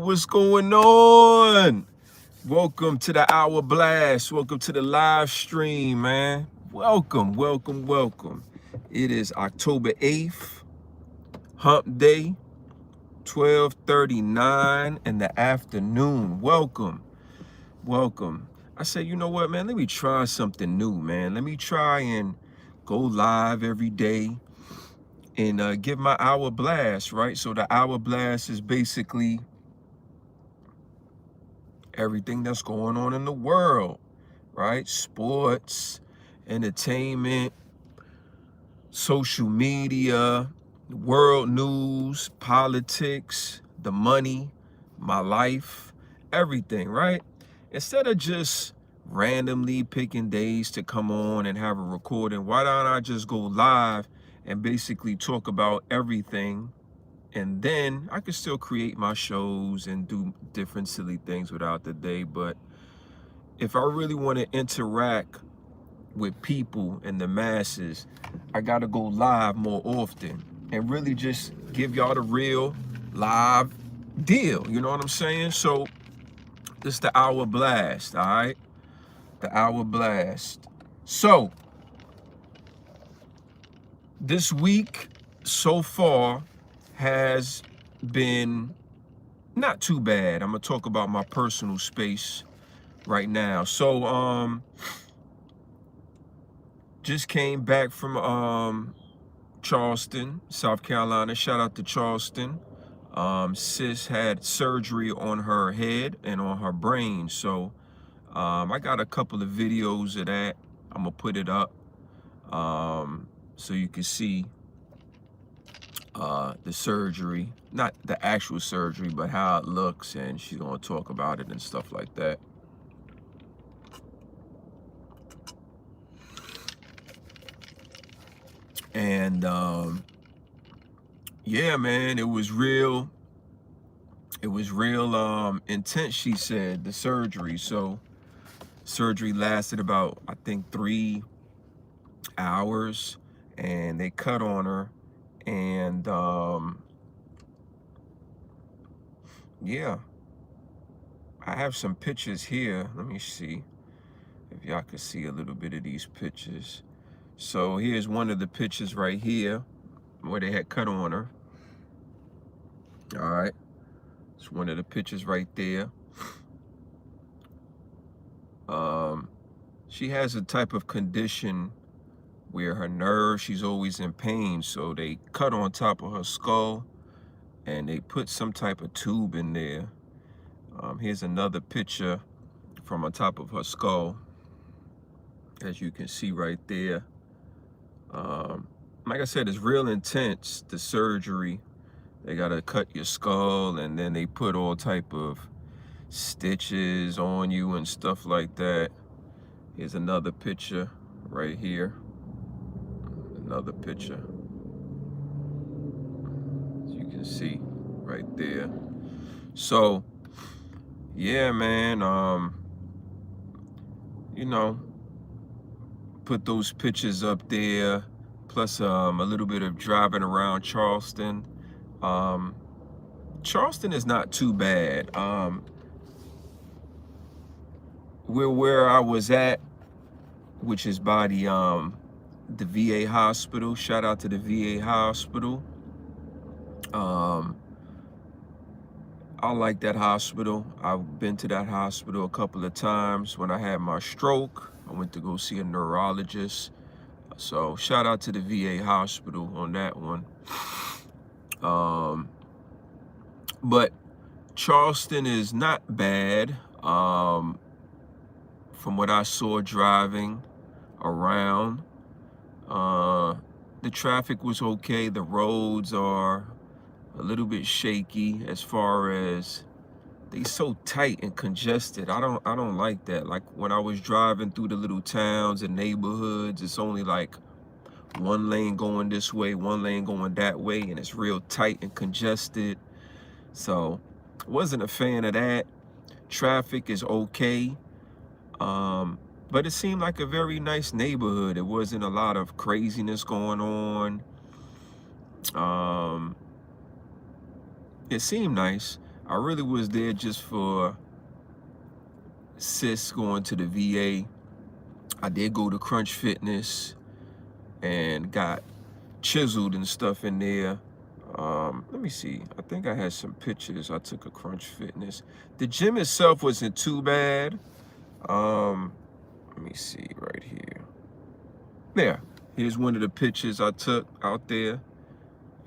what's going on? Welcome to the Hour Blast. Welcome to the live stream, man. Welcome. It is October 8th, hump day, 12:39 in the afternoon. Welcome. I said, you know what, man? Let me try something new, man. Let me try and go live every day and give my Hour Blast, right? So the Hour Blast is basically everything that's going on in the world, right? Sports, entertainment, social media, world news, politics, the money, my life, everything, right? Instead of just randomly picking days to come on and have a recording, why don't I just go live and basically talk about everything, and then I can still create my shows and do different silly things without the day. But if I really want to interact with people and the masses, I got to go live more often and really just give y'all the real live deal. You know what I'm saying? So this is the Hour Blast, all right? The Hour Blast. So this week so far has been not too bad. I'm gonna talk about my personal space right now. So just came back from Charleston, South Carolina. Shout out to Charleston. Sis had surgery on her head and on her brain. So I got a couple of videos of that. I'm gonna put it up so you can see the surgery, not the actual surgery, but how it looks, and she's gonna talk about it and stuff like that. And yeah, man, it was real intense, she said, the surgery. So surgery lasted about, I think, 3 hours, and they cut on her. And yeah, I have some pictures here. Let me see if y'all can see a little bit of these pictures. So here's one of the pictures right here where they had cut on her. All right, it's one of the pictures right there. She has a type of condition where her nerves, she's always in pain. So they cut on top of her skull and they put some type of tube in there. Here's another picture from on top of her skull, as you can see right there. Like I said, it's real intense, the surgery. They gotta cut your skull, and then they put all type of stitches on you and stuff like that. Here's another picture right here. Another picture, as you can see right there. So yeah, man, you know, put those pictures up there, plus a little bit of driving around Charleston. Charleston is not too bad. We're where I was at, which is by the VA hospital. Shout out to the VA hospital. I like that hospital. I've been to that hospital a couple of times. When I had my stroke, I went to go see a neurologist. So shout out to the VA hospital on that one. But Charleston is not bad. From what I saw driving around, the traffic was okay. The roads are a little bit shaky as far as they so tight and congested. I don't like that. Like when I was driving through the little towns and neighborhoods, it's only like one lane going this way, one lane going that way, and it's real tight and congested. So wasn't a fan of that. Traffic is okay. But it seemed like a very nice neighborhood. It wasn't a lot of craziness going on. It seemed nice. I really was there just for sis going to the VA. I did go to Crunch Fitness and got chiseled and stuff in there. Let me see. I think I had some pictures. I took a Crunch Fitness. The gym itself wasn't too bad. Let me see right here. There. Here's one of the pictures I took out there.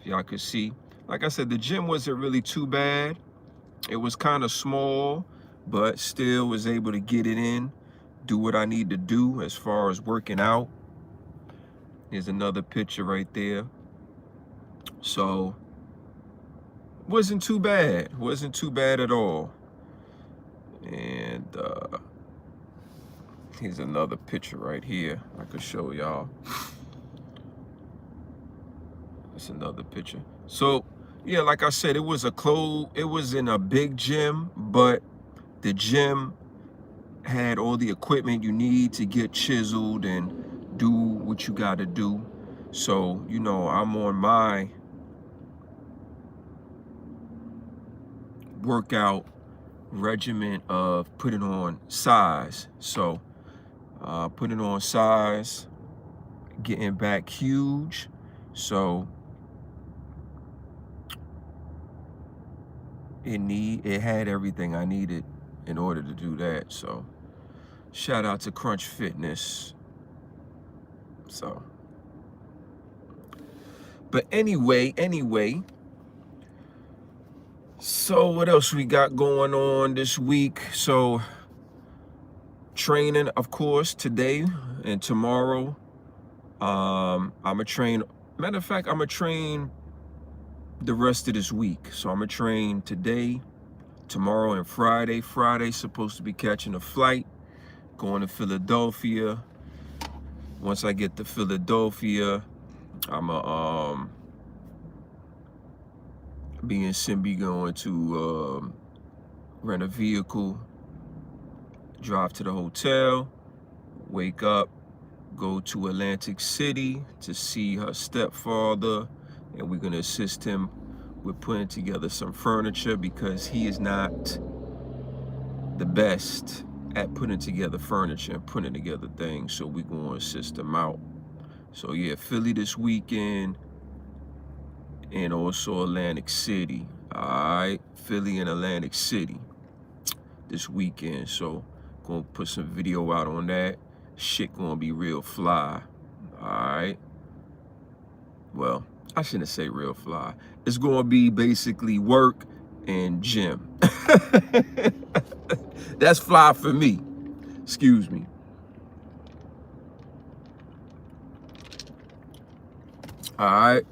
If y'all could see. Like I said, the gym wasn't really too bad. It was kind of small, but still was able to get it in, do what I need to do as far as working out. Here's another picture right there. So, wasn't too bad. Wasn't too bad at all. And here's another picture right here I could show y'all. That's another picture. So, yeah, like I said, it was in a big gym, but the gym had all the equipment you need to get chiseled and do what you got to do. So, you know, I'm on my workout regimen of putting on size. So, putting on size, getting back huge. So, it had everything I needed in order to do that. So, shout out to Crunch Fitness. So, but anyway, so what else we got going on this week? So, training, of course, today and tomorrow. I'm gonna train. Matter of fact, I'm gonna train the rest of this week. So I'm gonna train today, tomorrow, and Friday. Friday's supposed to be catching a flight, going to Philadelphia. Once I get to Philadelphia, I'm be in Simbi, going to rent a vehicle, drive to the hotel, wake up, go to Atlantic City to see her stepfather, and we're gonna assist him with putting together some furniture because he is not the best at putting together furniture and putting together things, so we're gonna assist him out. So yeah, Philly this weekend and also Atlantic City. All right, Philly and Atlantic City this weekend. So gonna put some video out on that. Shit gonna be real fly. All right. Well, I shouldn't say real fly. It's gonna be basically work and gym. That's fly for me. Excuse me. All right.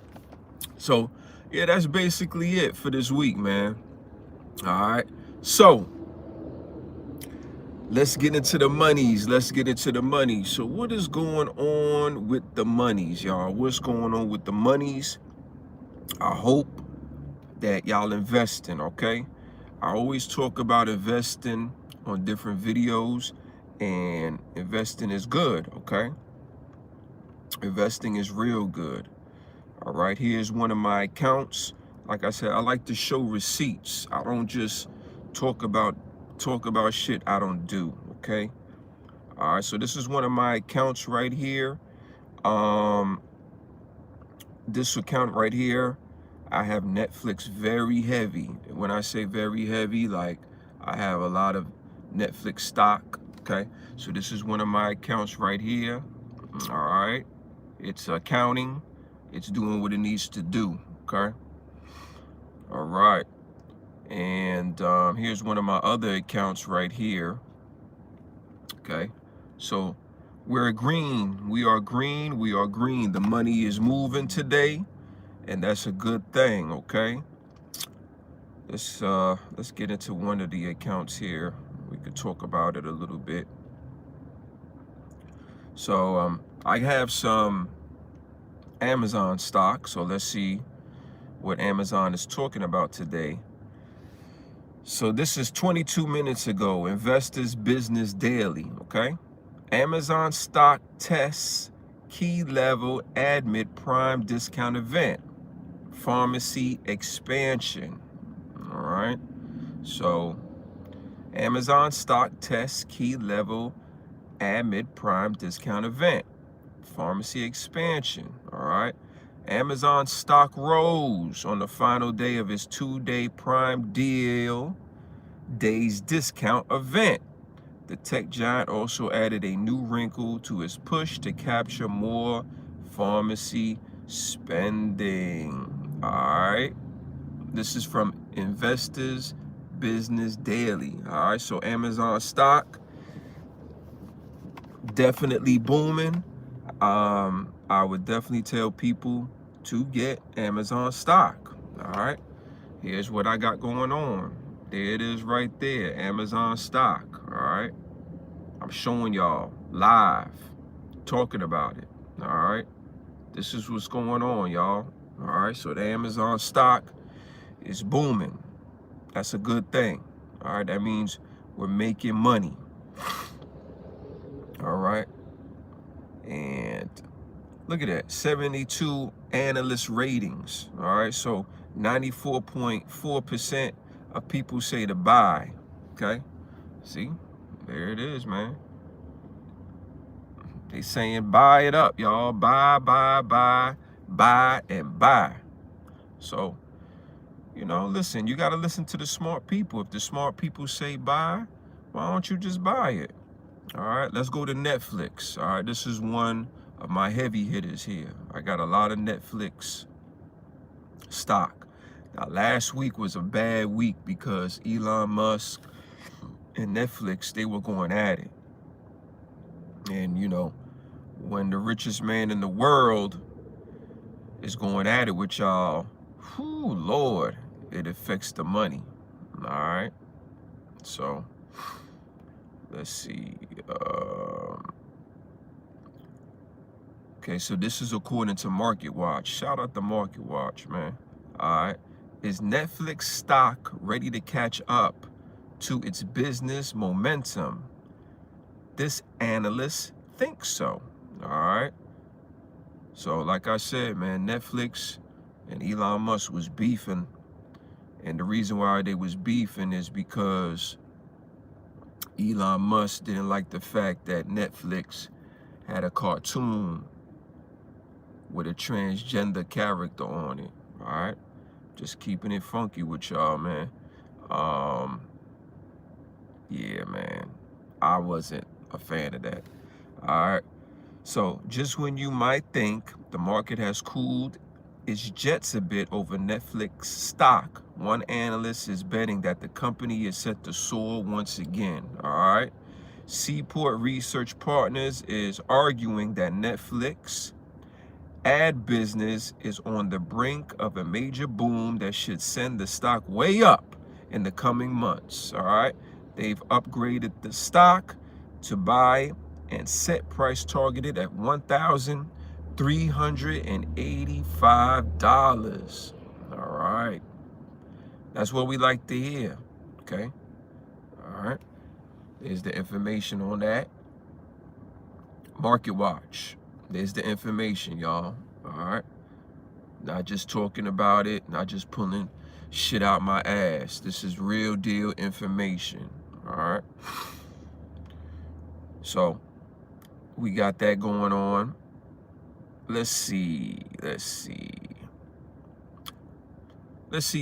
So, yeah, that's basically it for this week, man. All right. So, let's get into the monies. So, what is going on with the monies, y'all? What's going on with the monies? I hope that y'all investing, okay? I always talk about investing on different videos, and investing is good, okay? Investing is real good. All right, here's one of my accounts. Like I said, I like to show receipts. I don't just talk about shit I don't do, okay? All right, so this is one of my accounts right here. This account right here, I have Netflix very heavy. When I say very heavy, like I have a lot of Netflix stock, okay? So this is one of my accounts right here. All right, it's accounting. It's doing what it needs to do, okay? All right. And here's one of my other accounts right here, okay? So we're green. We are green. We are green. The money is moving today, and that's a good thing, okay? Let's get into one of the accounts here. We could talk about it a little bit. So I have some Amazon stock, so let's see what Amazon is talking about today. So this is 22 minutes ago, Investors Business Daily, okay? Amazon stock tests key level admit prime discount event, pharmacy expansion, all right? So Amazon stock tests key level amid prime discount event. Pharmacy expansion, all right? Amazon stock rose on the final day of its 2-day prime deal days discount event. The tech giant also added a new wrinkle to its push to capture more pharmacy spending. All right. This is from Investors Business Daily. All right. So Amazon stock definitely booming. I would definitely tell people to get Amazon stock. All right. Here's what I got going on. There it is right there. Amazon stock. All right. I'm showing y'all live, talking about it. All right. This is what's going on, y'all. All right. So the Amazon stock is booming. That's a good thing. All right. That means we're making money. All right. And look at that. 72 analyst ratings. All right. So 94.4% of people say to buy. Okay. See, there it is, man. They saying buy it up, y'all. Buy, buy, buy, buy, and buy. So, you know, listen, you got to listen to the smart people. If the smart people say buy, why don't you just buy it? All right, let's go to Netflix. All right, this is one of my heavy hitters here. I got a lot of Netflix stock. Now, last week was a bad week because Elon Musk and Netflix, they were going at it. And, you know, when the richest man in the world is going at it with y'all, whoo, Lord, it affects the money. All right. So let's see. Okay, so this is according to Market Watch. Shout out to Market Watch, man. All right. Is Netflix stock ready to catch up to its business momentum? This analyst thinks so. All right. So like I said, man, Netflix and Elon Musk was beefing. And the reason why they was beefing is because Elon Musk didn't like the fact that Netflix had a cartoon with a transgender character on it. All right. Just keeping it funky with y'all, man. Yeah, man. I wasn't a fan of that. All right. So just when you might think the market has cooled its jets a bit over Netflix stock, one analyst is betting that the company is set to soar once again. All right. Seaport Research Partners is arguing that Netflix ad business is on the brink of a major boom that should send the stock way up in the coming months. All right. They've upgraded the stock to buy and set price targeted at $1,385. All right. That's what we like to hear. Okay. All right. There's the information on that. Market Watch. There's the information, y'all. All right. Not just talking about it, not just pulling shit out my ass. This is real deal information. All right. So we got that going on. Let's see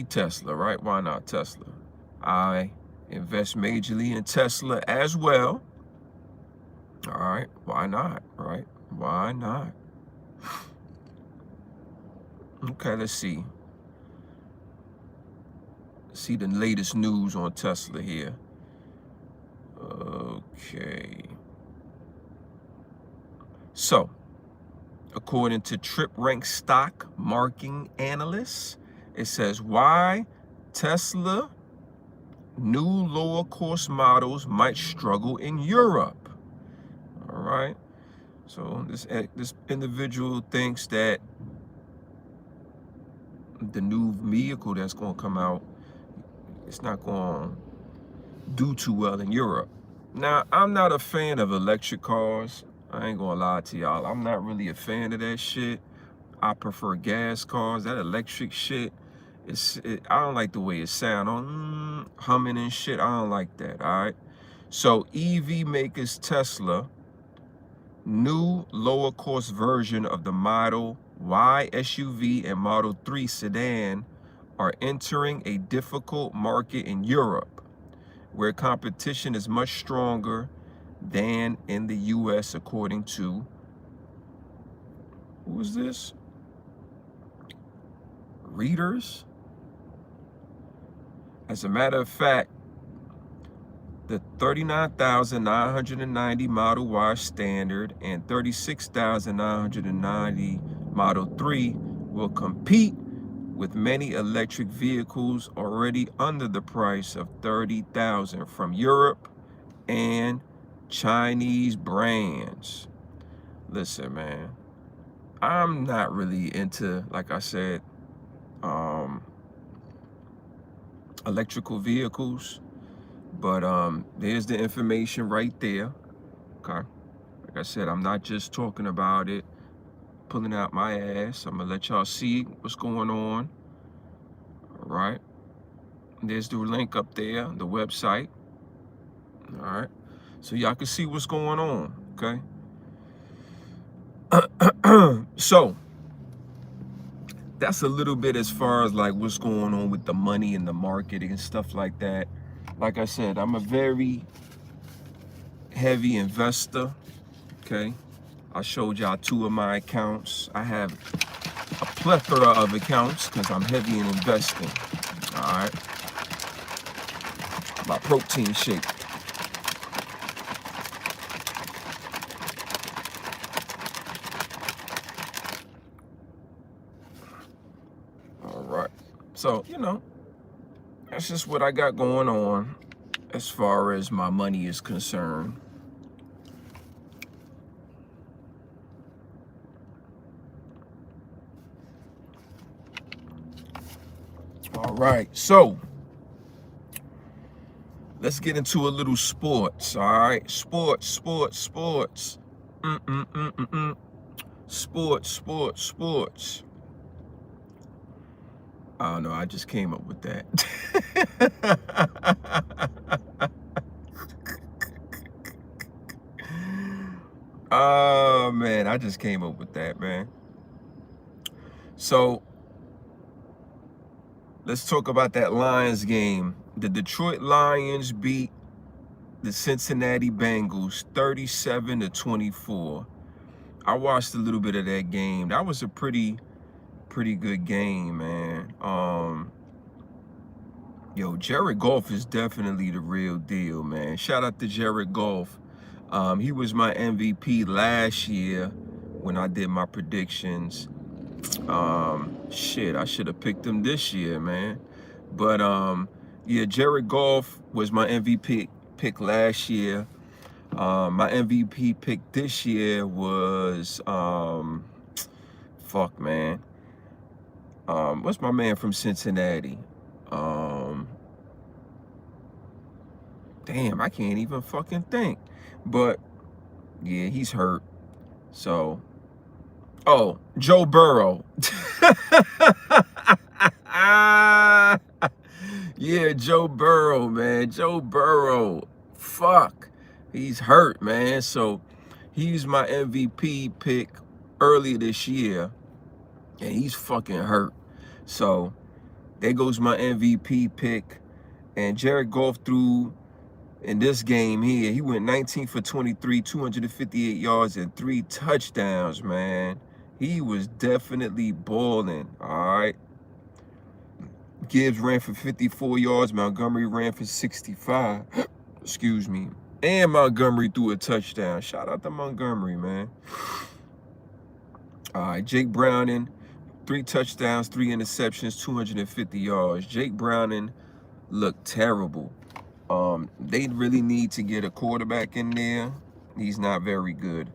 Tesla, right? Why not Tesla? I invest majorly in Tesla as well. All right, why not, right? Why not? Okay, let's see. See the latest news on Tesla here. Okay. So, according to TripRank stock marking analysts, it says why Tesla new lower cost models might struggle in Europe. All right. So this individual thinks that the new vehicle that's going to come out, it's not going to do too well in Europe. Now, I'm not a fan of electric cars. I ain't going to lie to y'all. I'm not really a fan of that shit. I prefer gas cars. That electric shit I don't like the way it sounds. Humming and shit. I don't like that. All right. So EV makers Tesla, new lower cost version of the Model Y SUV and Model 3 sedan are entering a difficult market in Europe, where competition is much stronger than in the US, according to, who is this? Readers? As a matter of fact, the 39,990 Model Y Standard and 36,990 Model 3 will compete with many electric vehicles already under the price of $30,000 from Europe and Chinese brands. Listen, man, I'm not really into, like I said, electrical vehicles, but there's the information right there. Okay, like I said, I'm not just talking about it, pulling out my ass. I'm gonna let y'all see what's going on. All right, there's the link up there, the website. All right, so y'all can see what's going on. Okay. So that's a little bit as far as like what's going on with the money and the market and stuff like that. Like I said, I'm a very heavy investor. Okay, I showed y'all 2 of my accounts. I have a plethora of accounts because I'm heavy in investing. All right, my protein shake. All right, so that's just what I got going on as far as my money is concerned. All right, so let's get into a little sports. All right, sports. Sports, sports. I don't know, I just came up with that. Oh man, I just came up with that, man. So let's talk about that Lions game. The Detroit Lions beat the Cincinnati Bengals 37-24. I watched a little bit of that game. That was a pretty good game, man. Jared Goff is definitely the real deal, man. Shout out to Jared Goff. He was my MVP last year when I did my predictions. Shit, I should have picked him this year, man. But yeah, Jared Goff was my MVP pick last year. My MVP pick this year was fuck, man. What's my man from Cincinnati? Damn, I can't even fucking think. But yeah, he's hurt. So, oh, Joe Burrow. Yeah, Joe Burrow, man. Joe Burrow. Fuck. He's hurt, man. So he's my MVP pick earlier this year. And he's fucking hurt. So there goes my MVP pick. And Jared Goff threw in this game here. He went 19 for 23, 258 yards, and 3 touchdowns, man. He was definitely balling, all right? Gibbs ran for 54 yards. Montgomery ran for 65. Excuse me. And Montgomery threw a touchdown. Shout out to Montgomery, man. All right, Jake Browning, 3 touchdowns, 3 interceptions, 250 yards. Jake Browning looked terrible. They really need to get a quarterback in there. He's not very good.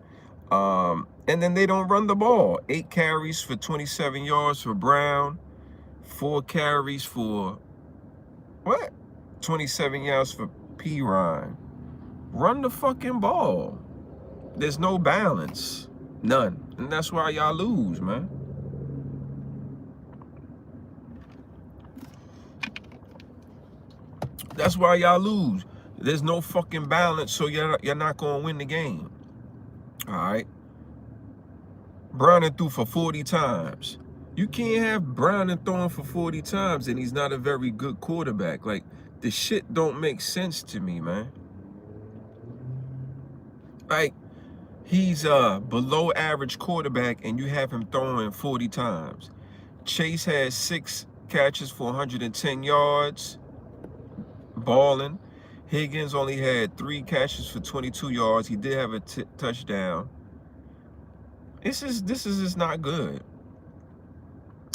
And then they don't run the ball. 8 carries for 27 yards for Brown. 4 carries for, 27 yards for P-Ryan. Run the fucking ball. There's no balance. None. And that's why y'all lose, man. That's why y'all lose. There's no fucking balance, so you're not gonna win the game. All right. Browning threw for 40 times. You can't have Browning throwing for 40 times and he's not a very good quarterback. Like, the shit don't make sense to me, man. Like, he's a below average quarterback and you have him throwing 40 times. Chase had 6 catches for 110 yards, balling. Higgins only had 3 catches for 22 yards. He did have a touchdown. This is just not good.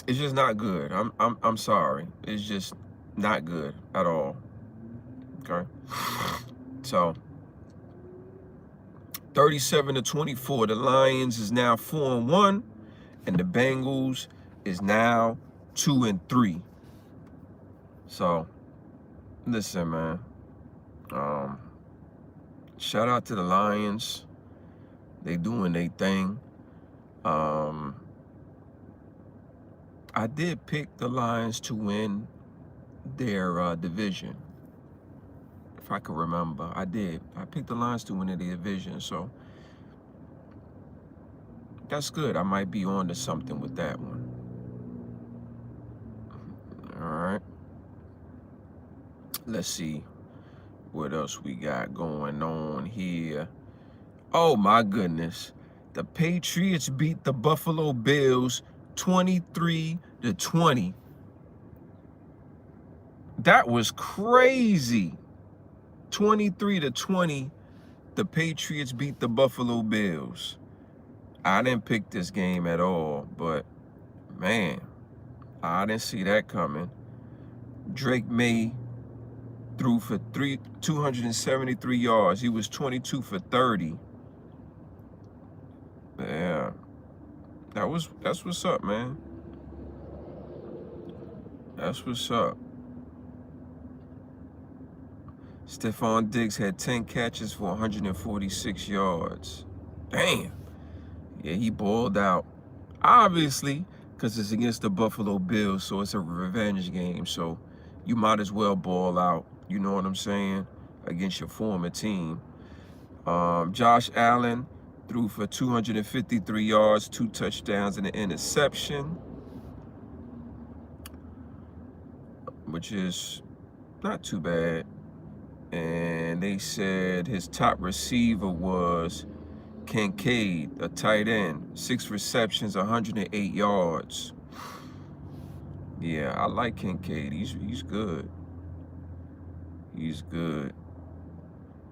It's just not good. I'm sorry. It's just not good at all. Okay. So 37-24. The Lions is now 4-1, and the Bengals is now 2-3. So listen, man. Shout out to the Lions. They doing their thing. I did pick the Lions to win their division. If I can remember, I did. I picked the Lions to win their division, so that's good. I might be on to something with that one. All right. Let's see what else we got going on here. Oh my goodness. The Patriots beat the Buffalo Bills 23-20. That was crazy. 23-20, the Patriots beat the Buffalo Bills. I didn't pick this game at all, but man, I didn't see that coming. Drake May threw for 273 yards. He was 22 for 30. Yeah, that's what's up, man. That's what's up. Stephon Diggs had 10 catches for 146 yards. Damn. Yeah, he balled out. Obviously, because it's against the Buffalo Bills, so it's a revenge game. So you might as well ball out, you know what I'm saying, against your former team. Josh Allen threw for 253 yards, 2 touchdowns, and an interception, which is not too bad. And they said his top receiver was Kincaid, a tight end, 6 receptions, 108 yards. Yeah, I like Kincaid. He's good. He's good.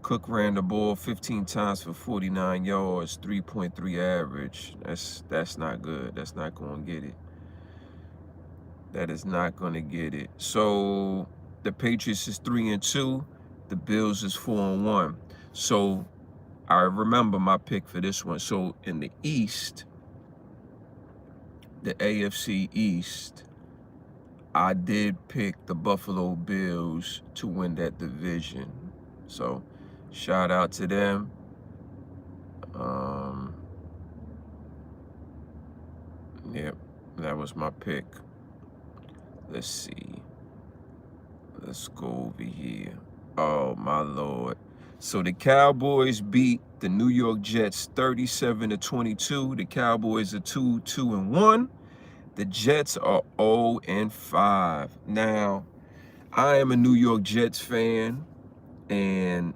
Cook ran the ball 15 times for 49 yards, 3.3 average. That's not good. That's not going to get it. That is not going to get it. So the Patriots is 3-2. The Bills is 4-1. So I remember my pick for this one. So in the East, the AFC East, I did pick the Buffalo Bills to win that division. So shout out to them. Yep, that was my pick. Let's see. Let's go over here. Oh, my Lord. So the Cowboys beat the New York Jets 37-22. The Cowboys are 2-1. The Jets are 0-5. Now, I am a New York Jets fan, and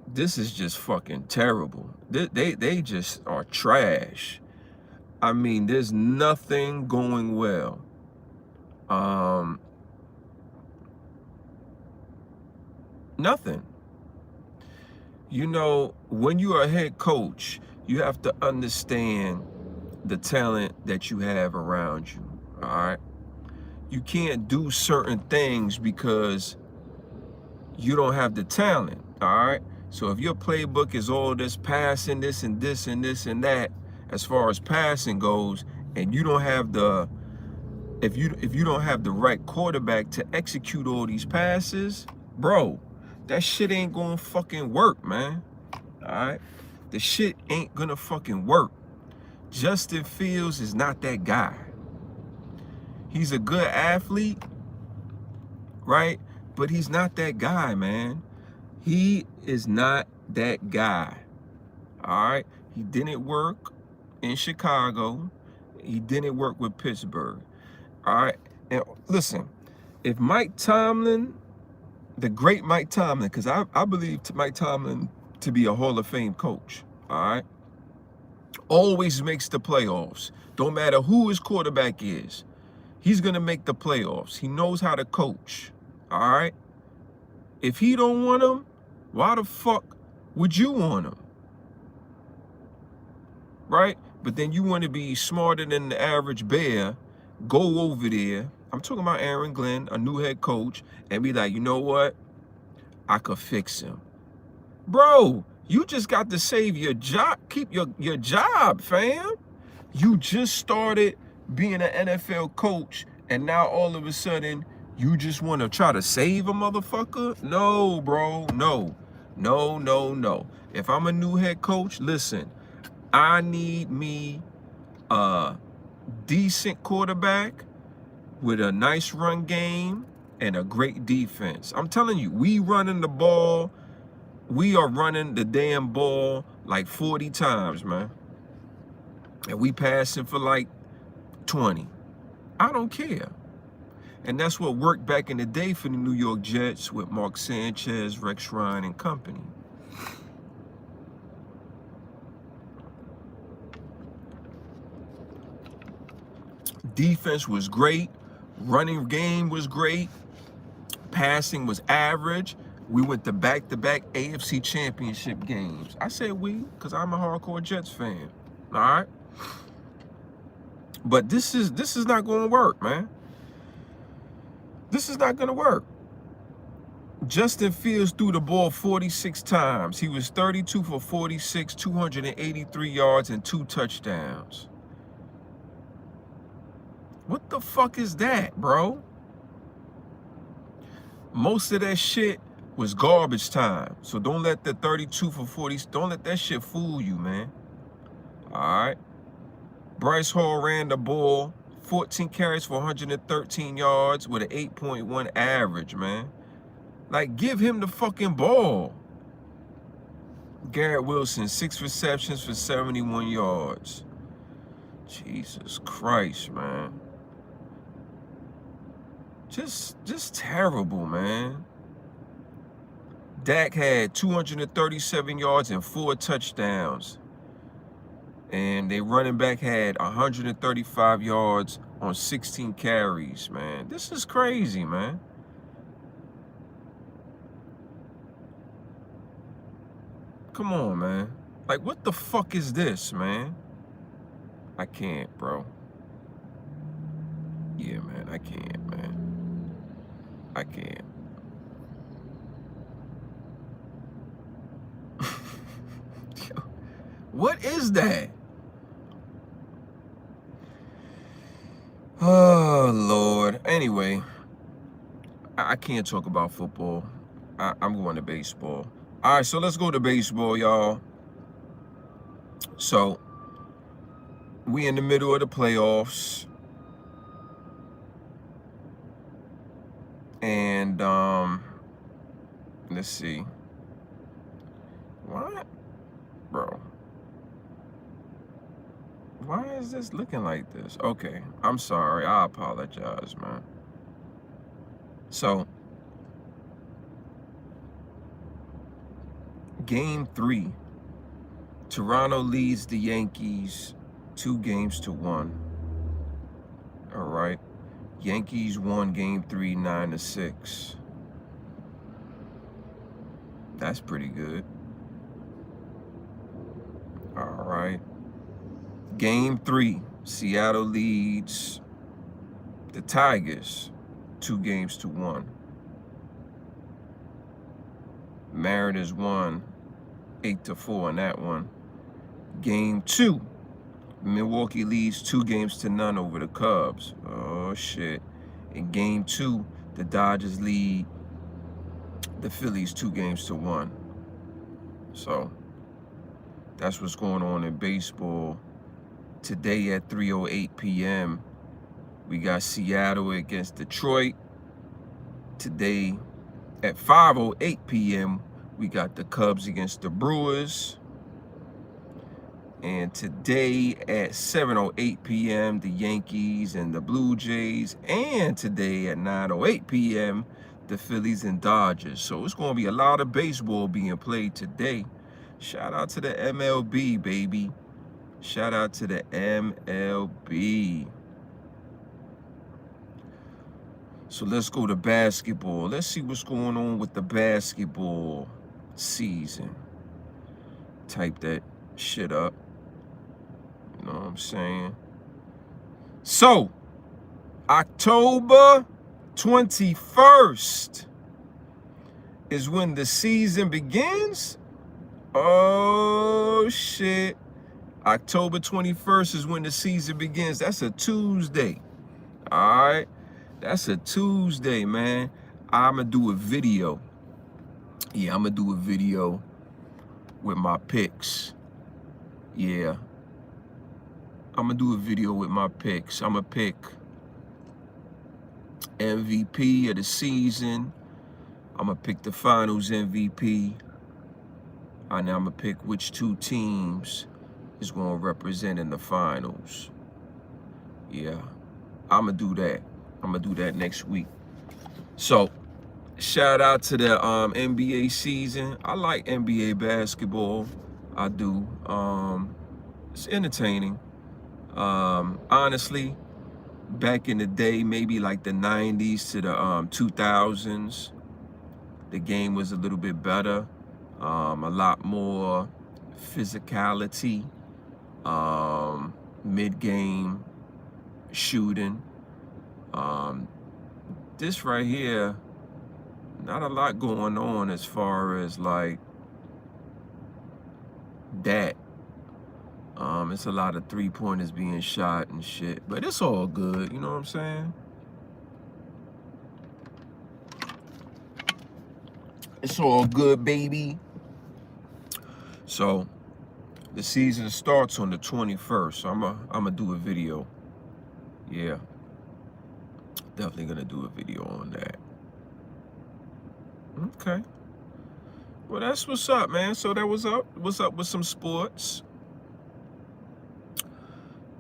this is just fucking terrible. They just are trash. I mean, there's nothing going well. Nothing. You know, when you are a head coach, you have to understand the talent that you have around you, all right? You can't do certain things because you don't have the talent, all right? So if your playbook is all this passing, this and this and this and that, as far as passing goes, and you don't have the, if you don't have the right quarterback to execute all these passes, bro, that shit ain't gonna fucking work, man. All right? The shit ain't gonna fucking work. Justin Fields is not that guy. He's a good athlete, right? But he's not that guy, man. He is not that guy. All right? He didn't work in Chicago. He didn't work with Pittsburgh. All right? And listen, if Mike Tomlin, the great Mike Tomlin, because I believe Mike Tomlin to be a Hall of Fame coach, all right? Always makes the playoffs. Don't matter who his quarterback is. He's going to make the playoffs. He knows how to coach, all right? If he don't want him, why the fuck would you want him? Right? But then you want to be smarter than the average bear, go over there. I'm talking about Aaron Glenn, a new head coach, and be like, you know what? I could fix him. Bro, you just got to save your job. Keep your job, fam. You just started being an NFL coach, and now all of a sudden, you just want to try to save a motherfucker? No, bro, no. No, no, no. If I'm a new head coach, listen, I need me a decent quarterback with a nice run game and a great defense. I'm telling you, we running the ball. We are running the damn ball like 40 times, man. And we passing for like 20. I don't care. And that's what worked back in the day for the New York Jets with Mark Sanchez, Rex Ryan, and company. Defense was great. Running game was great. Passing was average. We went to back-to-back AFC championship games. I say we, because I'm a hardcore Jets fan. All right? But this is not going to work, man. This is not going to work. Justin Fields threw the ball 46 times. He was 32 for 46, 283 yards, and 2 touchdowns. What the fuck is that, bro? Most of that shit was garbage time. So don't let the 32 for 40, don't let that shit fool you, man. All right? Bryce Hall ran the ball 14 carries for 113 yards with an 8.1 average, man. Like, give him the fucking ball. Garrett Wilson, 6 receptions for 71 yards. Jesus Christ, man. Just terrible, man. Dak had 237 yards and 4 touchdowns. And their running back had 135 yards on 16 carries, man. This is crazy, man. Come on, man. Like, what the fuck is this, man? I can't, bro. Yeah, man, I can't, man. I can't. What is that? Oh, Lord. Anyway, I can't talk about football. I'm going to baseball. All right, so let's go to baseball, y'all. So, we in the middle of the playoffs. And, let's see. What? Bro. Why is this looking like this? Okay, I'm sorry. I apologize, man. So, Game 3. Toronto leads the Yankees 2-1. All right. Yankees won Game 3 9-6. That's pretty good. All right. Game 3. Seattle leads the Tigers 2-1. Mariners won 8-4 in that one. Game 2. Milwaukee leads 2-0 over the Cubs. Oh, shit. In Game 2, the Dodgers lead the Phillies 2-1. So, that's what's going on in baseball. Today at 3:08 p.m., we got Seattle against Detroit. Today, At 5:08 p.m., we got the Cubs against the Brewers. And today at 7:08 p.m., the Yankees and the Blue Jays. And today at 9:08 p.m., the Phillies and Dodgers. So it's going to be a lot of baseball being played today. Shout out to the MLB, baby. Shout out to the MLB. So let's go to basketball. Let's see what's going on with the basketball season. Type that shit up. You know what I'm saying? So, October 21st is when the season begins. Oh, shit. October 21st is when the season begins. That's a Tuesday. All right? That's a Tuesday, man. I'm going to do a video. Yeah, I'm going to do a video with my picks. Yeah. I'm going to do a video with my picks. I'm going to pick MVP of the season. I'm going to pick the finals MVP. And I'm going to pick which two teams is going to represent in the finals. Yeah. I'm going to do that. I'm going to do that next week. So, shout out to the NBA season. I like NBA basketball. I do. It's entertaining. Honestly, back in the day, maybe like the 90s to the 2000s, the game was a little bit better. A lot more physicality, mid-game shooting. This right here, not a lot going on as far as like that. It's a lot of three-pointers being shot and shit, but it's all good, you know what I'm saying? It's all good, baby. So, the season starts on the 21st, so I'm gonna do a video. Yeah. Definitely gonna do a video on that. Okay. Well, that's what's up, man. So that was up. What's up with some sports?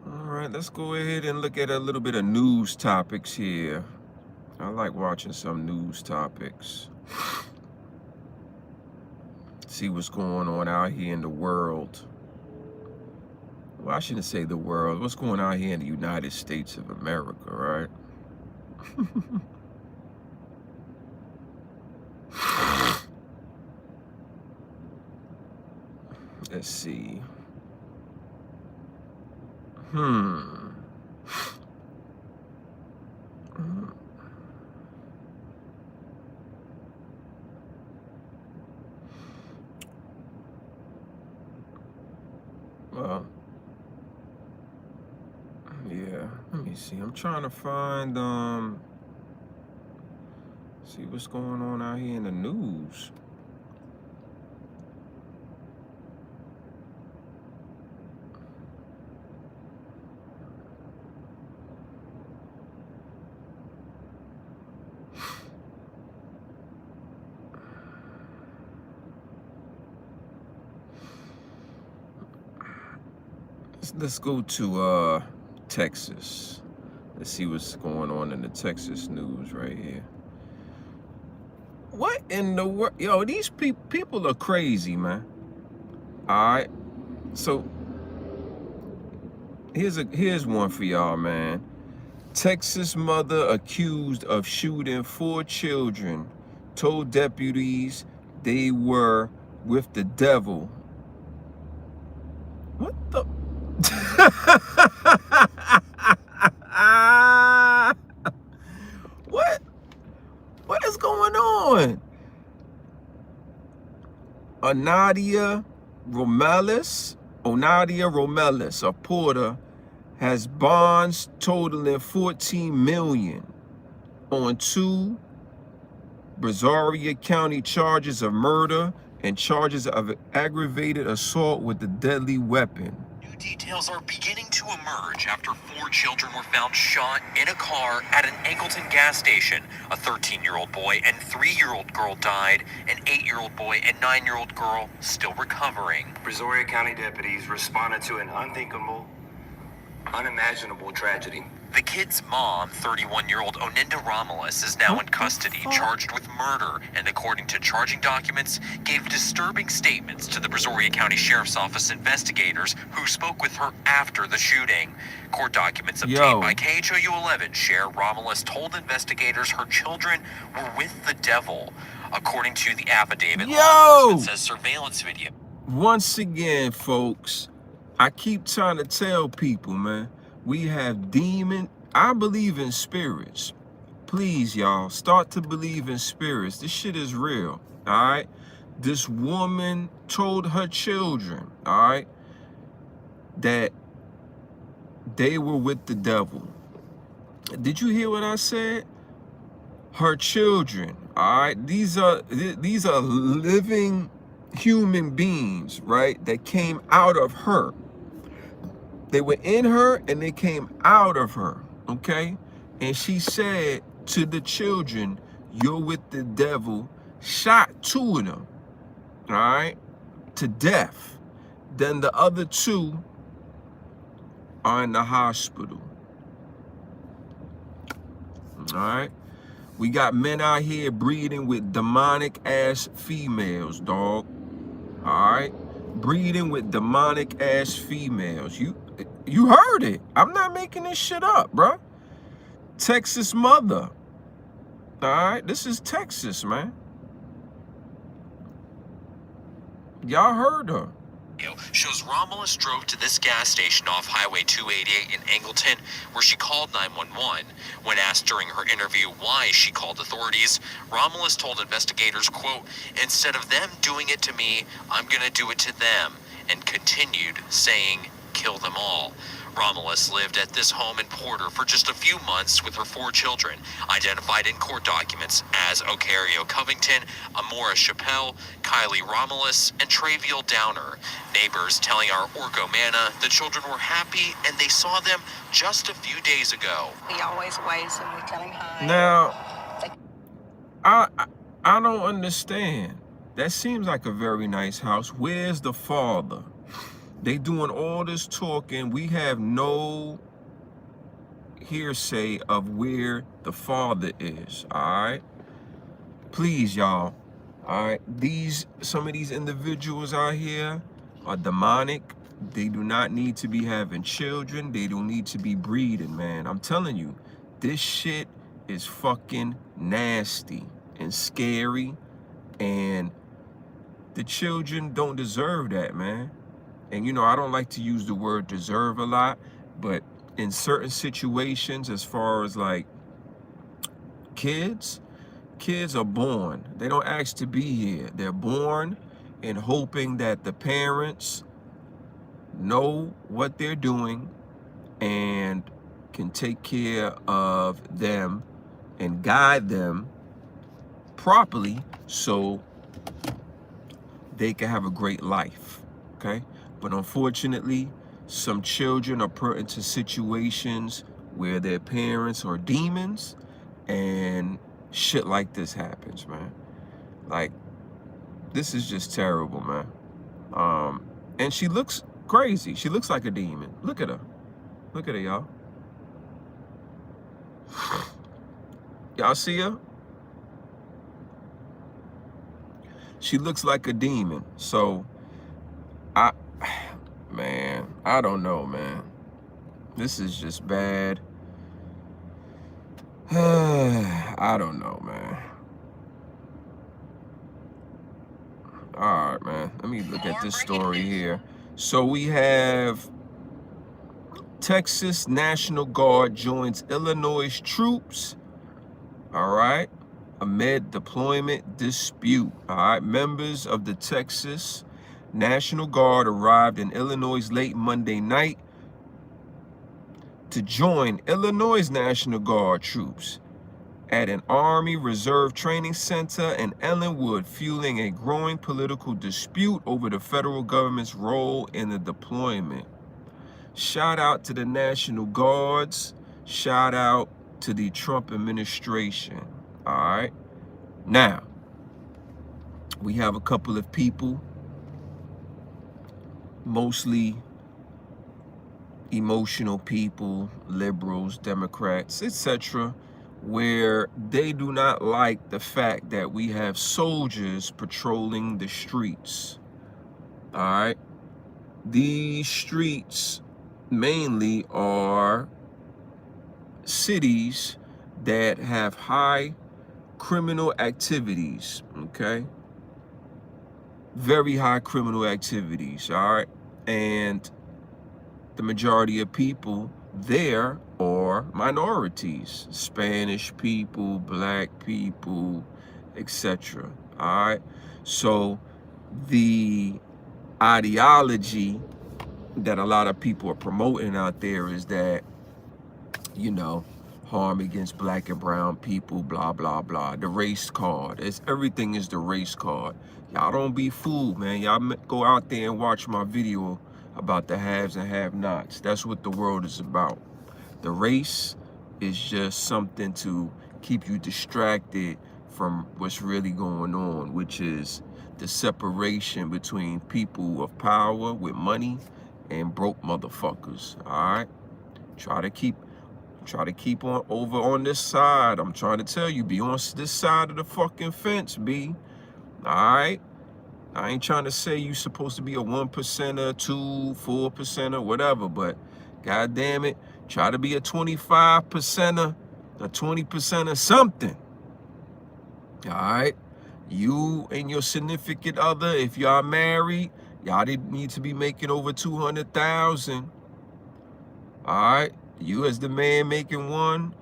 All right, let's go ahead and look at a little bit of news topics here. I like watching some news topics. See what's going on out here in the world. Well, I shouldn't say the world. What's going on here in the United States of America, right? Let's see. Well, yeah, let me see. I'm trying to find, see what's going on out here in the news. Let's go to Texas. Let's see what's going on in the Texas news right here. What in the world? Yo, these people are crazy, man. All right. So here's one for y'all, man. Texas mother accused of shooting 4 children told deputies they were with the devil. What the? What is going on? Onadia Romelis, a porter, has bonds totaling $14 million on 2 Brazoria County charges of murder and charges of aggravated assault with a deadly weapon. Details are beginning to emerge after 4 children were found shot in a car at an Angleton gas station. A 13-year-old boy and 3-year-old girl died. An 8-year-old boy and 9-year-old girl still recovering. Brazoria County deputies responded to an unthinkable, unimaginable tragedy. The kid's mom, 31-year-old Oninda Romulus, is now in custody, charged with murder, and according to charging documents, gave disturbing statements to the Brazoria County Sheriff's Office investigators who spoke with her after the shooting. Court documents obtained by KHOU 11 share Romulus told investigators her children were with the devil. According to the affidavit, law enforcement says surveillance video. Once again, folks, I keep trying to tell people, man, we have demon. I believe in spirits. Please, y'all, start to believe in spirits. This shit is real, all right? This woman told her children, all right, that they were with the devil. Did you hear what I said? Her children, all right? These are living human beings, right, that came out of her. They were in her and they came out of her, okay? And she said to the children, "You're with the devil," shot 2 of them, all right, to death. Then the other 2 are in the hospital, all right? We got men out here breeding with demonic-ass females, dog, all right? Breeding with demonic-ass females. You heard it. I'm not making this shit up, bro. Texas mother. All right, this is Texas, man. Y'all heard her. Shows Romulus drove to this gas station off Highway 288 in Angleton, where she called 911. When asked during her interview why she called authorities, Romulus told investigators, quote, "Instead of them doing it to me, I'm gonna do it to them," and continued saying, "Kill them all." Romulus lived at this home in Porter for just a few months with her 4 children, identified in court documents as Ocario Covington, Amora Chappelle, Kylie Romulus, and Traviel Downer. Neighbors telling our Orco Mana the children were happy and they saw them just a few days ago. He always waves and we tell him hi. Now, I don't understand. That seems like a very nice house. Where's the father? They doing all this talking. We have no hearsay of where the father is, all right? Please, y'all, all right? Some of these individuals out here are demonic. They do not need to be having children. They don't need to be breeding, man. I'm telling you, this shit is fucking nasty and scary, and the children don't deserve that, man. And, you know, I don't like to use the word deserve a lot, but in certain situations, as far as like kids are born. They don't ask to be here. They're born and hoping that the parents know what they're doing and can take care of them and guide them properly so they can have a great life, okay? But unfortunately, some children are put into situations where their parents are demons and shit like this happens, man. Like, this is just terrible, man. And she looks crazy. She looks like a demon. Look at her. Look at her, y'all. Y'all see her? She looks like a demon. So, man, I don't know, man. This is just bad. I don't know, man. All right, man. Let me look at this story here. So we have Texas National Guard joins Illinois troops. All right. Amid deployment dispute. All right. Members of the Texas National Guard arrived in Illinois late Monday night to join Illinois National Guard troops at an Army Reserve Training Center in Ellenwood, fueling a growing political dispute over the federal government's role in the deployment. Shout out to the National Guards. Shout out to the Trump administration. All right. Now, we have a couple of people, mostly emotional people, liberals, Democrats, etc., where they do not like the fact that we have soldiers patrolling the streets. All right. These streets mainly are cities that have high criminal activities, okay? Very high criminal activities, all right? And the majority of people there are minorities, Spanish people, black people, etc. All right. So the ideology that a lot of people are promoting out there is that, you know, harm against black and brown people, blah, blah, blah. The race card. Everything is the race card. Y'all don't be fooled, man. Y'all go out there and watch my video about the haves and have-nots. That's what the world is about. The race is just something to keep you distracted from what's really going on, which is the separation between people of power with money and broke motherfuckers. All right? Try to keep on over on this side. I'm trying to tell you, be on this side of the fucking fence, B. All right? I ain't trying to say you supposed to be a 1%er, 4%er, whatever, but god damn it, try to be a 25%er, a 20%er, something. All right? You and your significant other, if y'all married, y'all need to be making over 200,000. All right? You as the man making one,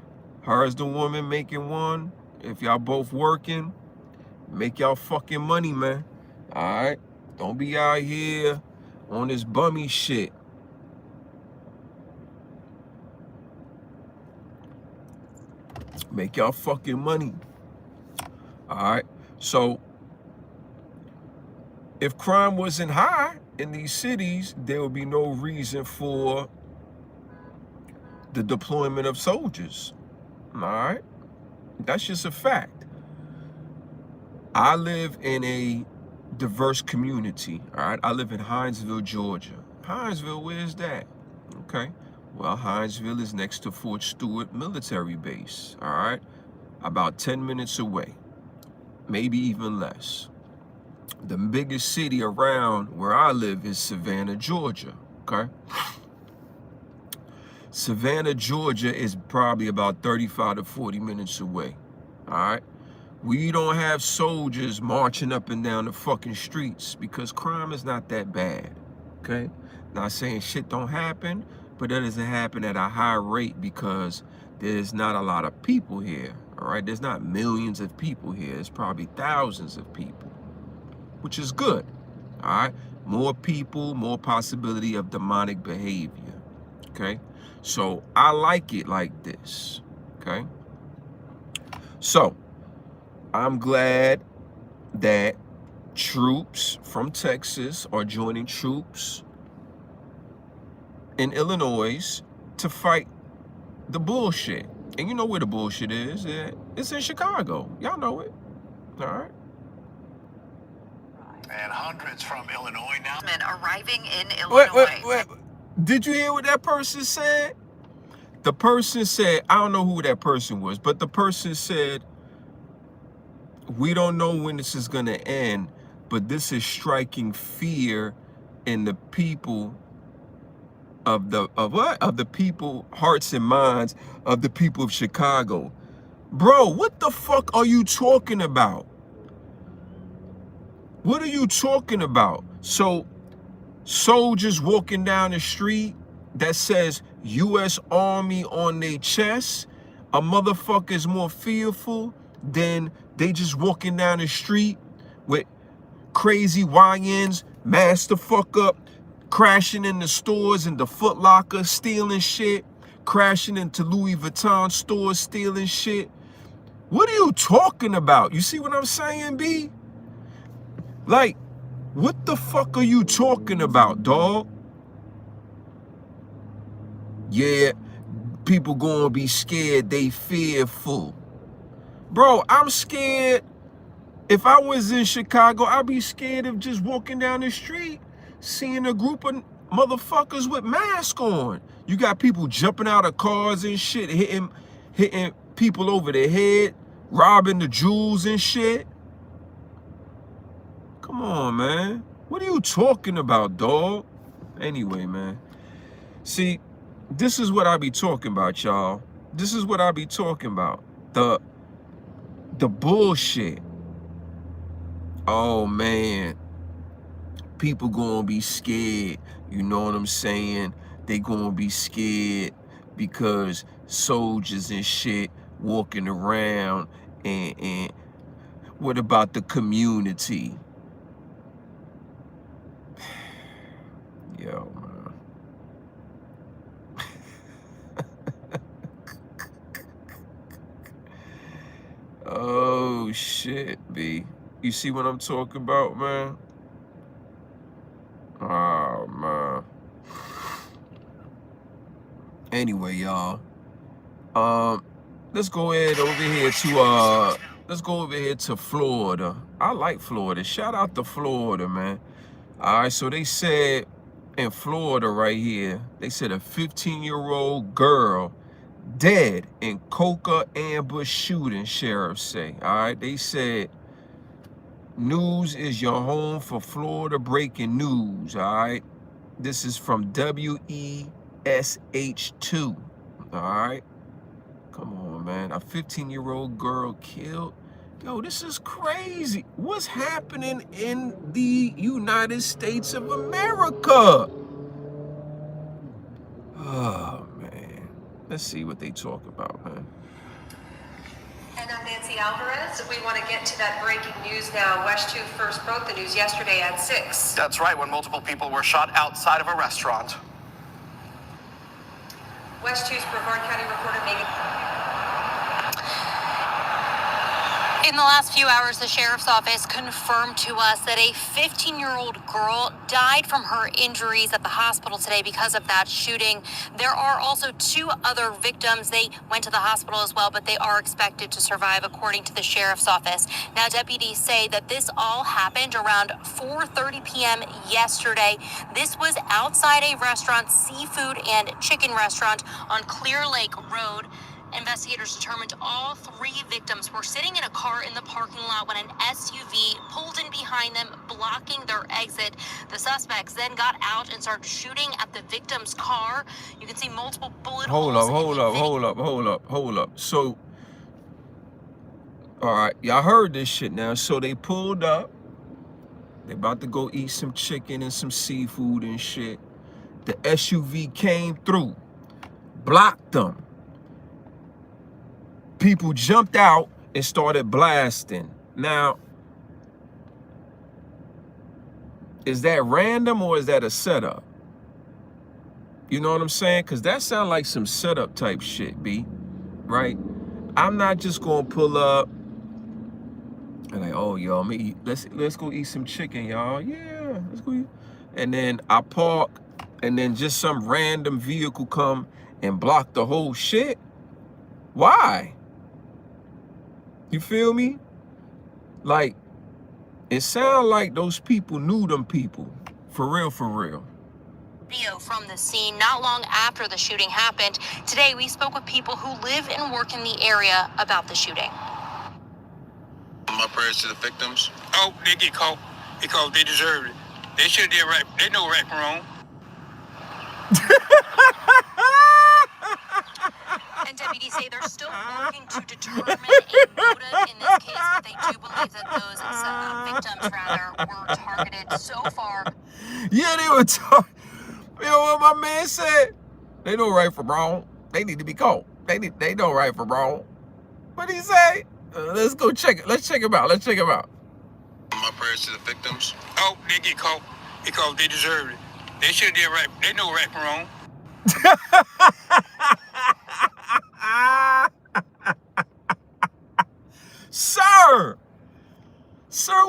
her as the woman making one. If y'all both working, make y'all fucking money, man. All right? Don't be out here on this bummy shit. Make y'all fucking money. All right? So, if crime wasn't high in these cities, there would be no reason for the deployment of soldiers. All right? That's just a fact. I live in a diverse community, all right? I live in Hinesville, Georgia. Hinesville, where's that? Okay. Well, Hinesville is next to Fort Stewart military base, all right? About 10 minutes away, maybe even less. The biggest city around where I live is Savannah, Georgia, okay? Savannah, Georgia is probably about 35 to 40 minutes away, all right? We don't have soldiers marching up and down the fucking streets because crime is not that bad, okay? Not saying shit don't happen, but that doesn't happen at a high rate because there's not a lot of people here, all right? There's not millions of people here. It's probably thousands of people, which is good, all right? More people, more possibility of demonic behavior, okay? So I like it like this, okay? So I'm glad that troops from Texas are joining troops in Illinois to fight the bullshit. And you know where the bullshit is. It's in Chicago. Y'all know it. All right. And hundreds from Illinois now. Arriving in Illinois. Wait. Did you hear what that person said? The person said, I don't know who that person was, but the person said, we don't know when this is going to end, but this is striking fear in the people of the people, hearts and minds of the people of Chicago. Bro, what the fuck are you talking about? What are you talking about? So, soldiers walking down the street that says U.S. Army on their chest, a motherfucker is more fearful than they just walking down the street with crazy YNs, masked the fuck up, crashing in the stores and the Foot Locker, stealing shit, crashing into Louis Vuitton stores, stealing shit. What are you talking about? You see what I'm saying, B? Like, what the fuck are you talking about, dog? Yeah, people gonna be scared, they fearful. Bro, I'm scared. If I was in Chicago, I'd be scared of just walking down the street, seeing a group of motherfuckers with masks on. You got people jumping out of cars and shit, hitting people over the head, robbing the jewels and shit. Come on, man. What are you talking about, dog? Anyway, man. See, this is what I be talking about, y'all. This is what I be talking about. The bullshit. Oh, man. People gonna be scared. You know what I'm saying? They gonna be scared because soldiers and shit walking around and what about the community? Yo, man. Oh, shit, B. You see what I'm talking about, man? Oh, man. Anyway, y'all. Let's go ahead over here to let's go over here to Florida. I like Florida. Shout out to Florida, man. All right, so they said in Florida right here, they said a 15-year-old girl dead in Coca ambush shooting, sheriffs say. All right, they said news is your home for Florida breaking news. All right, this is from WESH2. All right, come on, man. A 15-year-old girl killed. Yo, this is crazy. What's happening in the United States of America? Oh, man. Let's see what they talk about, man. And I'm Nancy Alvarez. We want to get to that breaking news now. Wesh 2 first broke the news yesterday at 6. That's right, when multiple people were shot outside of a restaurant. Wesh 2's Brevard County reporter Megan. In the last few hours, the sheriff's office confirmed to us that a 15-year-old girl died from her injuries at the hospital today because of that shooting. There are also 2 other victims. They went to the hospital as well, but they are expected to survive, according to the sheriff's office. Now, deputies say that this all happened around 4:30 p.m. yesterday. This was outside a restaurant, seafood and chicken restaurant on Clear Lake Road. Investigators determined all 3 victims were sitting in a car in the parking lot when an SUV pulled in behind them, blocking their exit. The suspects then got out and started shooting at the victim's car. You can see multiple bullet holes. Hold up. So, all right, y'all heard this shit now. So they pulled up. They about to go eat some chicken and some seafood and shit. The SUV came through, blocked them. People jumped out and started blasting. Now, is that random or is that a setup? You know what I'm saying? Because that sounds like some setup type shit, B. Right? I'm not just going to pull up and like, oh, y'all, let's go eat some chicken, y'all. Yeah, let's go eat. And then I park and then just some random vehicle come and block the whole shit. Why? You feel me? Like, it sounds like those people knew them people. For real, for real. Video from the scene not long after the shooting happened. Today, we spoke with people who live and work in the area about the shooting. My prayers to the victims. Oh, they get caught because they deserved it. They should have did right. They know right from wrong. And deputies say they're still working to determine a motive in this case, but they do believe that those victims, were targeted so far. Yeah, they were talking. You know what my man said? They know right from wrong. They need to be caught. They know right from wrong. What'd he say? Let's go check it. Let's check him out. My prayers to the victims. Oh, they get caught because they deserved it. They should have did right. They know right from wrong. Sir,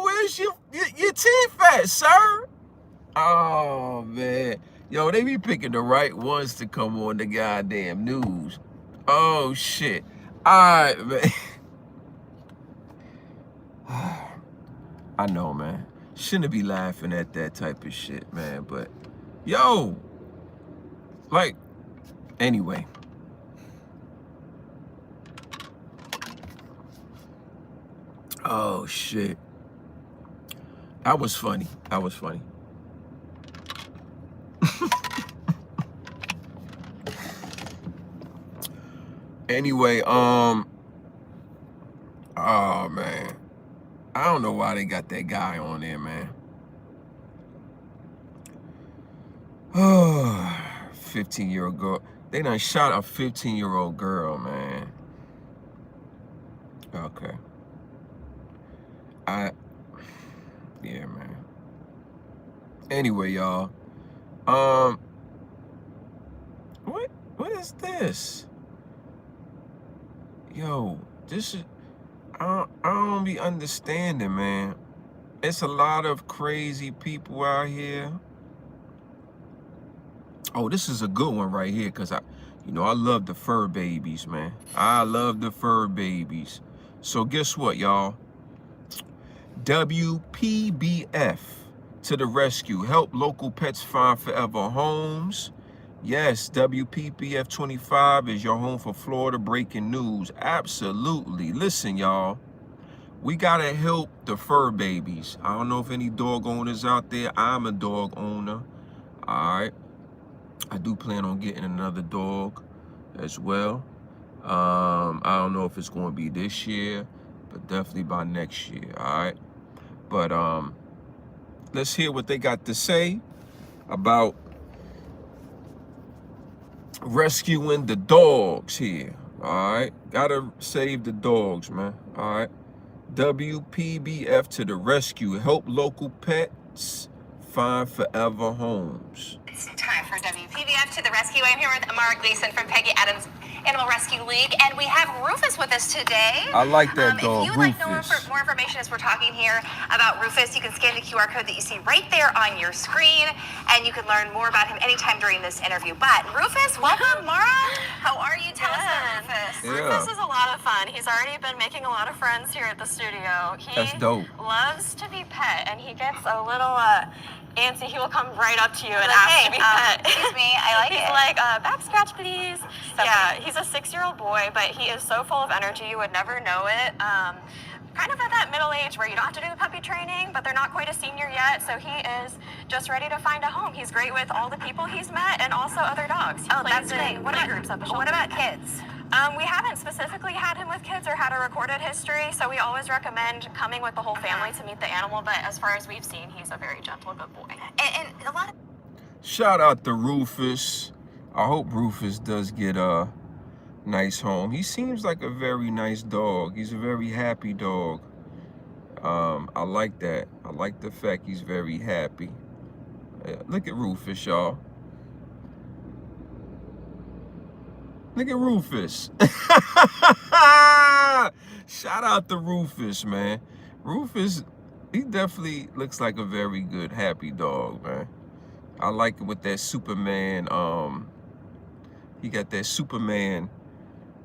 where's your teeth at, sir? Oh, man. Yo, they be picking the right ones to come on the goddamn news. Oh shit. Alright, man. I know, man. Shouldn't be laughing at that type of shit, man. But yo, like, anyway. Oh shit. That was funny. That was funny. Anyway, oh man. I don't know why they got that guy on there, man. Oh, 15-year-old girl. They done shot a 15-year-old girl, man. Okay. Yeah, man. Anyway, y'all. What is this? Yo, this is, I don't be understanding, man. It's a lot of crazy people out here. Oh, this is a good one right here, because I love the fur babies, man. I love the fur babies. So guess what, y'all? WPBF to the rescue. Help local pets find forever homes. Yes, WPBF 25 is your home for Florida breaking news. Absolutely. Listen, y'all. We gotta help the fur babies. I don't know if any dog owners out there. I'm a dog owner. All right. I do plan on getting another dog as well. I don't know if it's going to be this year, but definitely by next year. All right. But let's hear what they got to say about rescuing the dogs here. All right. Gotta save the dogs, man. All right. WPBF to the rescue. Help local pets find forever homes. It's time for WPVF to the rescue. I'm here with Amara Gleason from Peggy Adams Animal Rescue League, and we have Rufus with us today. I like that dog, If you would like Rufus. more information as we're talking here about Rufus, you can scan the QR code that you see right there on your screen, and you can learn more about him anytime during this interview. But Rufus, welcome, Mara. How are you? Tell us about Rufus. Yeah. Rufus is a lot of fun. He's already been making a lot of friends here at the studio. That's dope. Loves to be pet, and he gets a little antsy. He will come right up to you and Like, ask hey, to be pet. excuse me, I like He's it. like, back scratch, please. So yeah, he's a 6-year-old boy, but he is so full of energy, you would never know it. Kind of at that middle age where you don't have to do the puppy training, but they're not quite a senior yet, so he is just ready to find a home. He's great with all the people he's met and also other dogs. He Oh, plays that's in great. What play groups at the about shelter. kids? We haven't specifically had him with kids or had a recorded history, so we always recommend coming with the whole family to meet the animal, but as far as we've seen, he's a very gentle, good boy. And a lot of Shout out to Rufus. I hope Rufus does get a nice home. He seems like a very nice dog. He's a very happy dog. I like that. I like the fact he's very happy. Look at Rufus, y'all. Look at Rufus. Shout out to Rufus, man. Rufus, he definitely looks like a very good, happy dog, man. I like it with that Superman. He got that Superman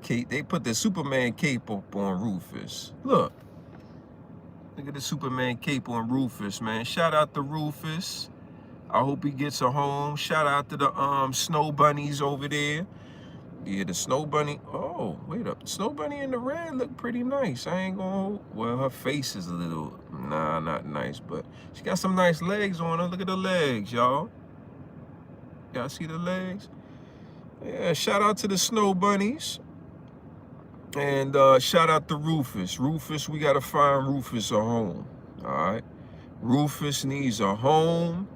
cape. They put the Superman cape up on Rufus. Look at the Superman cape on Rufus, man. Shout out to Rufus. I hope he gets a home. Shout out to the snow bunnies over there. Yeah, the snow bunny. Oh, wait up. The snow bunny in the red look pretty nice. I ain't gonna. Well, her face is a little. Nah, not nice, but she got some nice legs on her. Look at the legs, y'all. Y'all see the legs? Yeah, shout out to the snow bunnies. And shout out to Rufus. Rufus, we gotta find Rufus a home. All right. Rufus needs a home.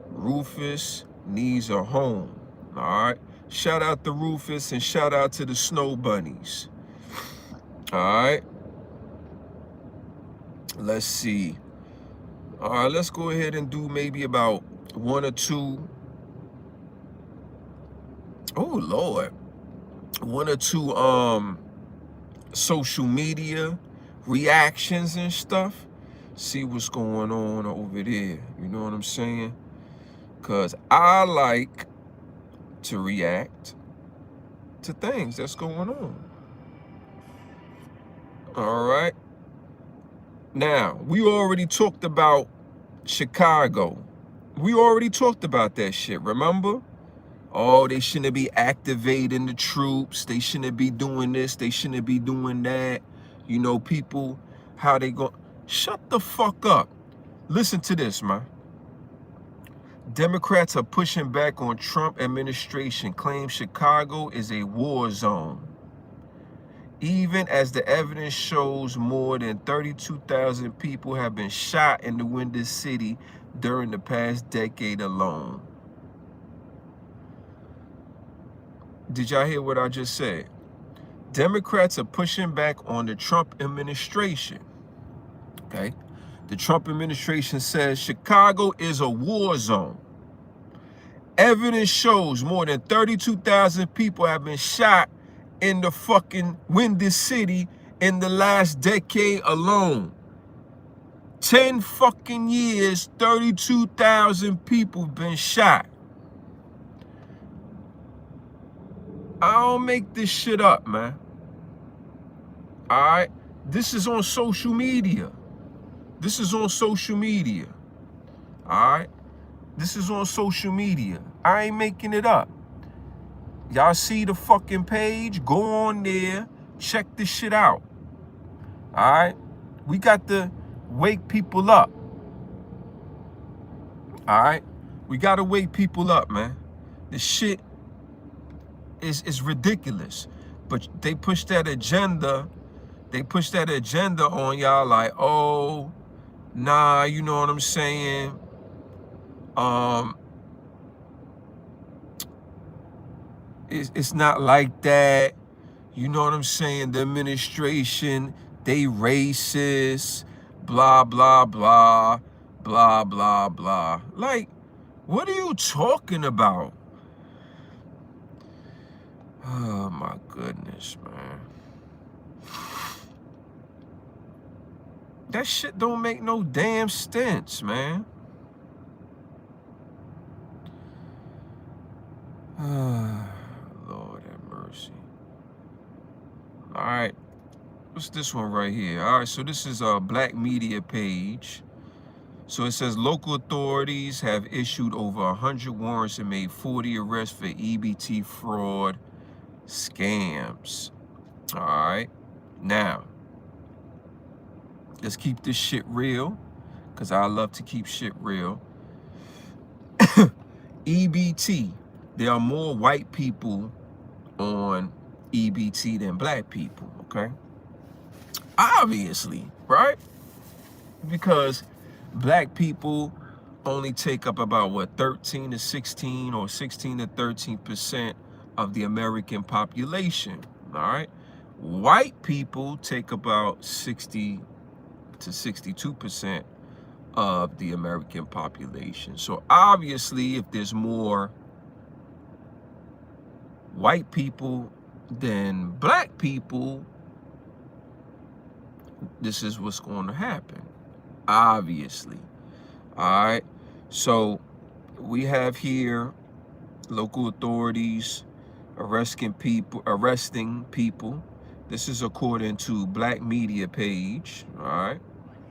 Rufus needs a home. All right. Shout out to Rufus and shout out to the snow bunnies. All right. Let's see. All right, let's go ahead and do maybe about one or two. Oh Lord. One or two social media reactions and stuff. See what's going on over there. You know what I'm saying? because I like to react to things that's going on. All right. Now, we already talked about Chicago. We already talked about that shit, remember? Oh, they shouldn't be activating the troops. They shouldn't be doing this. They shouldn't be doing that. You know, people, how they go. Shut the fuck up. Listen to this, man. Democrats are pushing back on Trump administration, claim Chicago is a war zone. Even as the evidence shows, more than 32,000 people have been shot in the Windy City during the past decade alone. Did y'all hear what I just said? Democrats are pushing back on the Trump administration. Okay? The Trump administration says Chicago is a war zone. Evidence shows more than 32,000 people have been shot in the fucking Windy City in the last decade alone. 10 fucking years, 32,000 people been shot. I don't make this shit up, man. All right? This is on social media. This is on social media. All right? This is on social media. I ain't making it up. Y'all see the fucking page? Go on there. Check this shit out. All right? We got to wake people up. All right? We got to wake people up, man. This shit is ridiculous. But they push that agenda. They push that agenda on y'all like, oh, nah, you know what I'm saying? It's not like that. You know what I'm saying? The administration, they racist, blah, blah, blah, blah, blah, blah. Like, what are you talking about? Oh, my goodness, man. That shit don't make no damn sense, man. Lord have mercy. All right. What's this one right here? All right, so this is a black media page. So it says local authorities have issued over 100 warrants and made 40 arrests for EBT fraud scams. All right. Now, let's keep this shit real, because I love to keep shit real. EBT. There are more white people on EBT than black people, okay? Obviously, right? Because black people only take up about, what, 13 to 16 or 16 to 13% of the American population, all right? White people take about 60 to 62% of the American population. So obviously, if there's more white people than black people, this is what's going to happen, obviously. All right, so we have here local authorities arresting people. This is according to Black Media page. All right.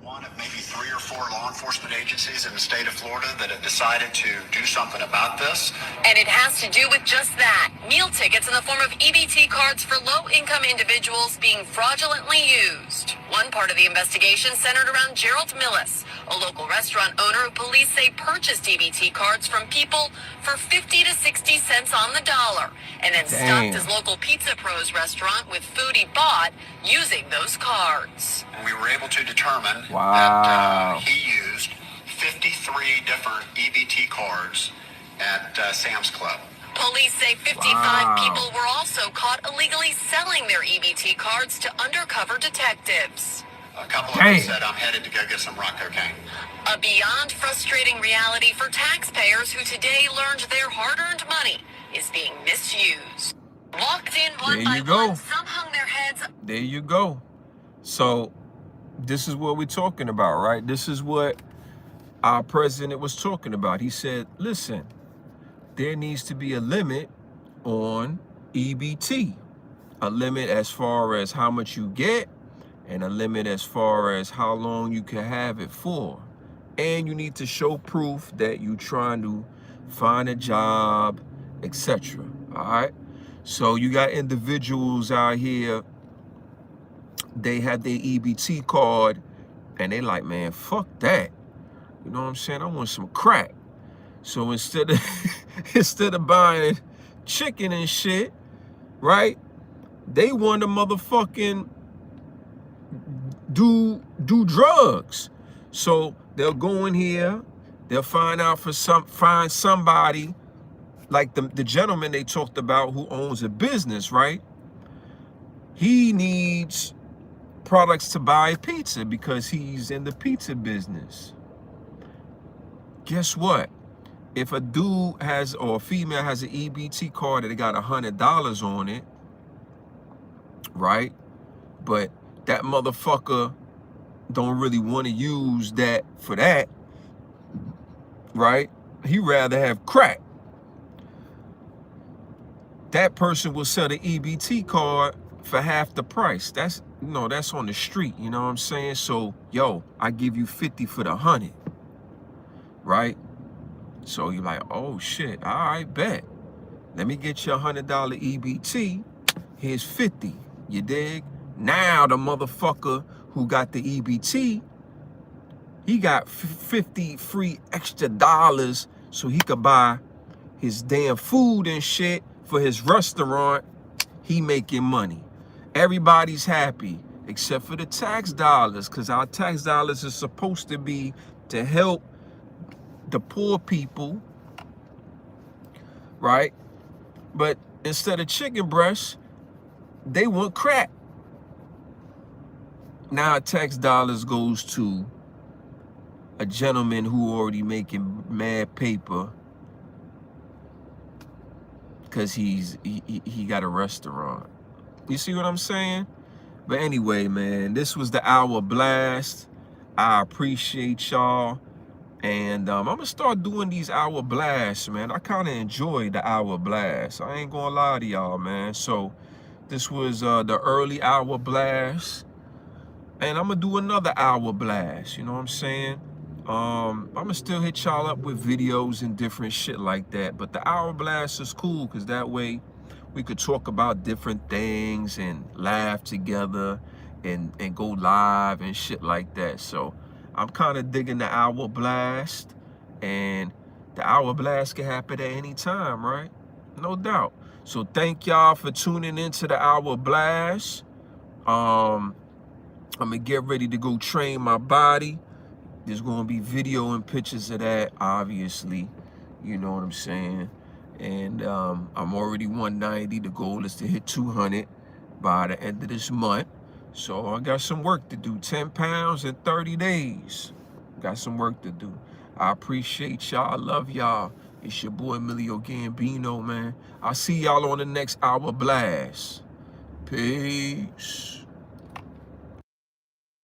One of maybe 3 or 4 law enforcement agencies in the state of Florida that have decided to do something about this. And it has to do with just that. Meal tickets in the form of EBT cards for low-income individuals being fraudulently used. One part of the investigation centered around Gerald Millis, a local restaurant owner who police say purchased EBT cards from people for 50 to 60 cents on the dollar, and then stocked his local Pizza Pros restaurant with food he bought using those cards. And we were able to determine that he used 53 different EBT cards at Sam's Club. Police say 55 people were also caught illegally selling their EBT cards to undercover detectives. A couple of them said, I'm headed to go get some rock cocaine. A beyond frustrating reality for taxpayers who today learned their hard-earned money is being misused. Walked in one by one, some hung their heads. There you go. So this is what we're talking about, right? This is what our president was talking about. He said, listen, there needs to be a limit on EBT, a limit as far as how much you get, and a limit as far as how long you can have it for. And you need to show proof that you're trying to find a job, etc. All right. So you got individuals out here, they have their EBT card, and they like, man, fuck that. You know what I'm saying? I want some crack. So instead of buying chicken and shit, right? They want to motherfucking do drugs. So they'll go in here, they'll find somebody like the gentleman they talked about who owns a business, right? He needs products to buy pizza because he's in the pizza business. Guess what? If a dude has, or a female has an EBT card that got $100 on it, right? But that motherfucker don't really want to use that for that, right? He rather have crack. That person will sell the EBT card for half the price. That's, you know, that's on the street, you know what I'm saying? So, yo, I give you 50 for the 100, right? So you're like, oh shit, all right, bet. Let me get you $100 EBT. Here's 50, you dig? Now the motherfucker who got the EBT, he got 50 free extra dollars so he could buy his damn food and shit for his restaurant. He making money. Everybody's happy except for the tax dollars, because our tax dollars are supposed to be to help the poor people, right? But instead of chicken breast, they want crack. Now tax dollars goes to a gentleman who already making mad paper because he got a restaurant. You see what I'm saying? But anyway, man, this was the Hour Blast. I appreciate y'all. And I'm gonna start doing these Hour Blasts, man. I kind of enjoy the Hour Blast. I ain't gonna lie to y'all, man. So this was the early Hour Blast, and I'm gonna do another Hour Blast. You know what I'm saying? I'm gonna still hit y'all up with videos and different shit like that. But the Hour Blast is cool because that way we could talk about different things and laugh together and go live and shit like that. So I'm kind of digging the Hour Blast, and the Hour Blast can happen at any time, right? No doubt. So thank y'all for tuning into the Hour Blast. I'm gonna get ready to go train my body. There's gonna be video and pictures of that, obviously. You know what I'm saying? And I'm already 190. The goal is to hit 200 by the end of this month. So I got some work to do. 10 pounds in 30 days. Got some work to do. I appreciate y'all. I love y'all. It's your boy Emilio Gambino, man. I'll see y'all on the next Hour Blast. Peace.